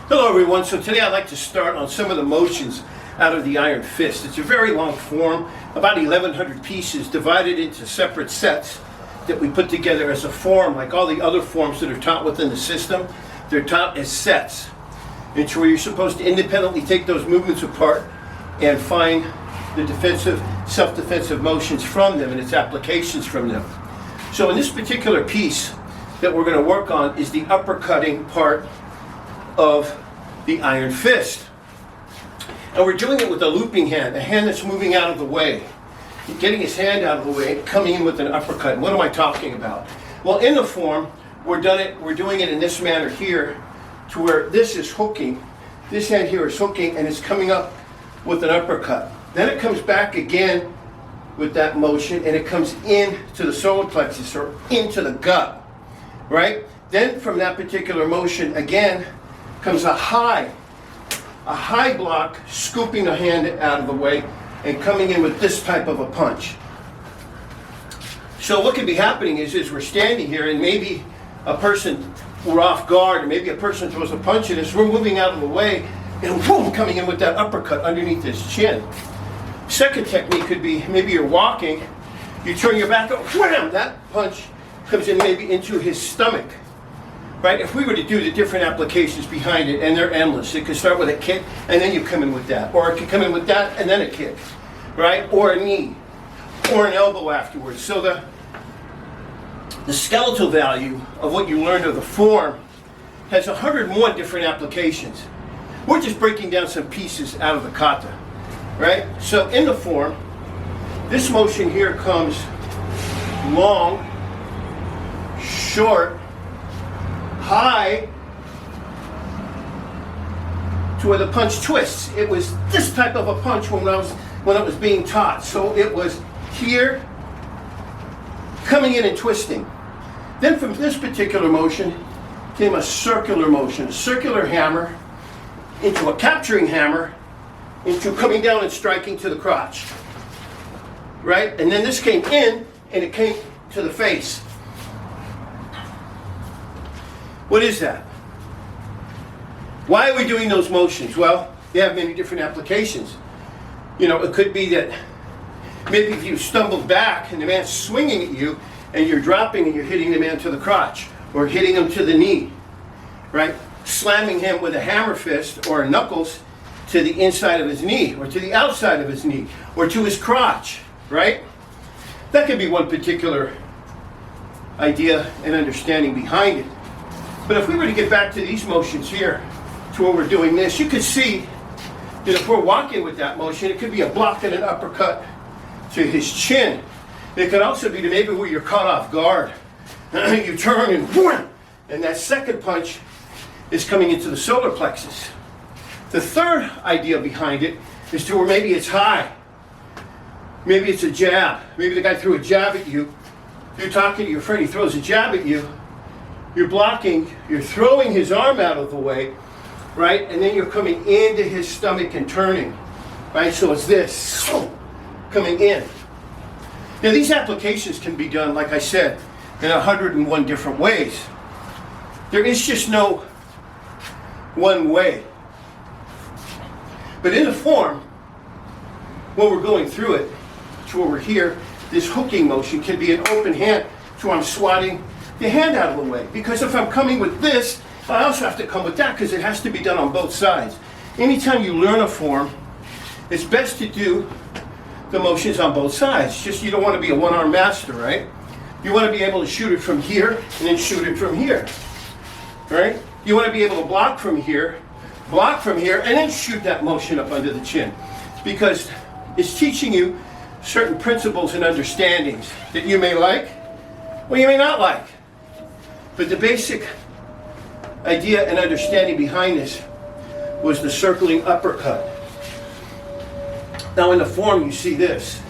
Hello everyone, so today I'd like to start on some of the motions out of the iron fist. It's a very long form, about 1,100 pieces divided into separate sets that we put together as a form, like all the other forms that are taught within the system. They're taught as sets. It's where you're supposed to independently take those movements apart and find the defensive, self-defensive motions from them and its applications from them. So in this particular piece that we're going to work on is the uppercutting part of the iron fist. And we're doing it with a looping hand, a hand that's moving out of the way. Getting his hand out of the way, coming in with an uppercut. And what am I talking about? Well, in the form, we're doing it in this manner here, to where this is hooking, this hand here is hooking, and it's coming up with an uppercut. Then it comes back again with that motion, and it comes into the solar plexus, or into the gut, right? Then from that particular motion, again, comes a high block, scooping the hand out of the way and coming in with this type of a punch. So what could be happening is we're standing here and maybe a person, we're off guard, or maybe a person throws a punch at us, we're moving out of the way and boom, coming in with that uppercut underneath his chin. Second technique could be maybe you're walking, you turn your back up, wham, that punch comes in maybe into his stomach. Right? If we were to do the different applications behind it, and they're endless, it could start with a kick, and then you come in with that. Or it could come in with that, and then a kick. Right? Or a knee. Or an elbow afterwards. So the skeletal value of what you learned of the form has 101 different applications. We're just breaking down some pieces out of the kata. Right? So in the form, this motion here comes long, short, high, to where the punch twists. It was this type of a punch when it was being taught. So it was here, coming in and twisting. Then from this particular motion came a circular motion, a circular hammer into a capturing hammer, into coming down and striking to the crotch. Right? And then this came in and it came to the face. What is that? Why are we doing those motions? Well, they have many different applications. You know, it could be that maybe if you stumbled back and the man's swinging at you and you're dropping and you're hitting the man to the crotch or hitting him to the knee, right? Slamming him with a hammer fist or knuckles to the inside of his knee or to the outside of his knee or to his crotch, right? That could be one particular idea and understanding behind it. But if we were to get back to these motions here, to where we're doing this, you could see that if we're walking with that motion, it could be a block and an uppercut to his chin. It could also be to maybe where you're caught off guard. You turn and wham, and that second punch is coming into the solar plexus. The third idea behind it is to where maybe it's high. Maybe it's a jab. Maybe the guy threw a jab at you. You're talking to your friend, he throws a jab at you. You're blocking, you're throwing his arm out of the way, right? And then you're coming into his stomach and turning, right? So it's this, coming in. Now these applications can be done, like I said, in 101 different ways. There is just no one way. But in the form, when we're going through it, to over here, this hooking motion can be an open hand to where I'm swatting the hand out of the way. Because if I'm coming with this, I also have to come with that because it has to be done on both sides. Anytime you learn a form, it's best to do the motions on both sides. Just you don't want to be a one-arm master, right? You want to be able to shoot it from here and then shoot it from here, right? You want to be able to block from here, and then shoot that motion up under the chin. Because it's teaching you certain principles and understandings that you may like or you may not like. But the basic idea and understanding behind this was the circling uppercut. Now in the form you see this,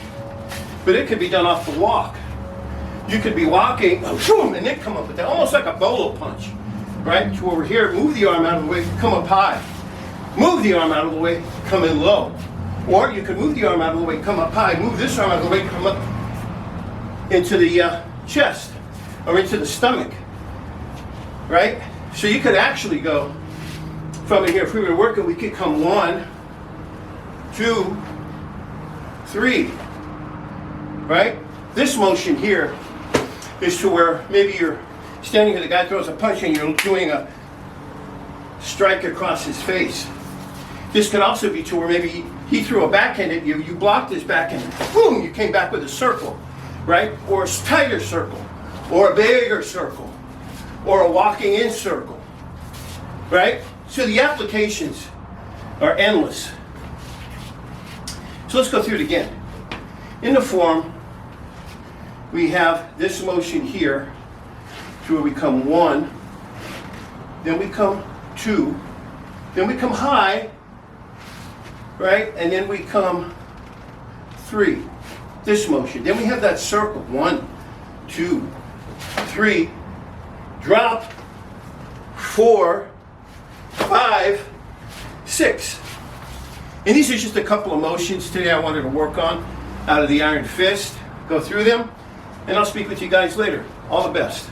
but it could be done off the walk. You could be walking, boom, and then come up with that, almost like a bolo punch, right? To over here, move the arm out of the way, come up high. Move the arm out of the way, come in low. Or you could move the arm out of the way, come up high, move this arm out of the way, come up into the chest or into the stomach. Right? So you could actually go from in here. If we were to work it, we could come 1, 2, 3, right? This motion here is to where maybe you're standing here, the guy throws a punch and you're doing a strike across his face. This could also be to where maybe he threw a backhand at you, you blocked his backhand, boom, you came back with a circle, right? Or a tighter circle, or a bigger circle, or a walking in circle, right? So the applications are endless. So let's go through it again. In the form, we have this motion here, to where we come 1, then we come 2, then we come high, right? And then we come 3. This motion. Then we have that circle. 1, 2, 3. Drop. 4, 5, 6. And these are just a couple of motions today I wanted to work on out of the Iron Fist. Go through them, and I'll speak with you guys later. All the best.